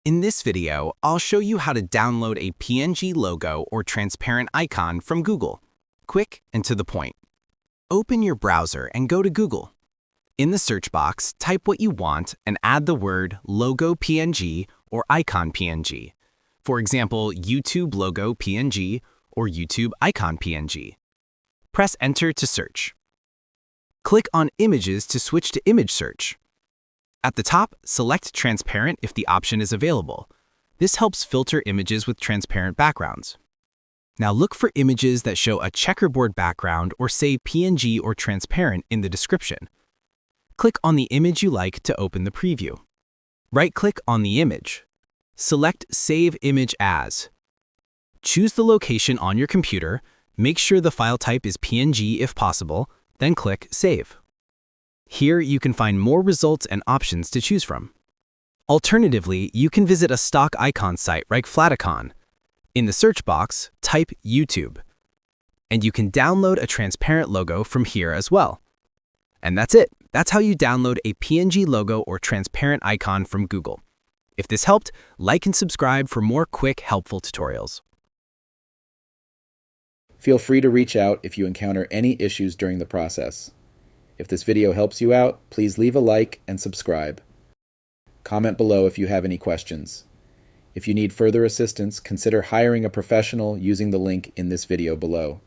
In this video, I'll show you how to download a PNG logo or transparent icon from Google. Quick and to the point. Open your browser and go to Google. In the search box, type what you want and add the word logo PNG or icon PNG. For example, YouTube logo PNG or YouTube icon PNG. Press enter to search. Click on images to switch to image search. At the top, select transparent if the option is available. This helps filter images with transparent backgrounds. Now look for images that show a checkerboard background or say PNG or transparent in the description. Click on the image you like to open the preview. Right-click on the image. Select Save Image As. Choose the location on your computer, make sure the file type is PNG if possible, then click Save. Here you can find more results and options to choose from. Alternatively, you can visit a stock icon site like Flaticon. In the search box, type YouTube. And you can download a transparent logo from here as well. And that's it. That's how you download a PNG logo or transparent icon from Google. If this helped, like and subscribe for more quick, helpful tutorials. Feel free to reach out if you encounter any issues during the process. If this video helps you out, please leave a like and subscribe. Comment below if you have any questions. If you need further assistance, consider hiring a professional using the link in this video below.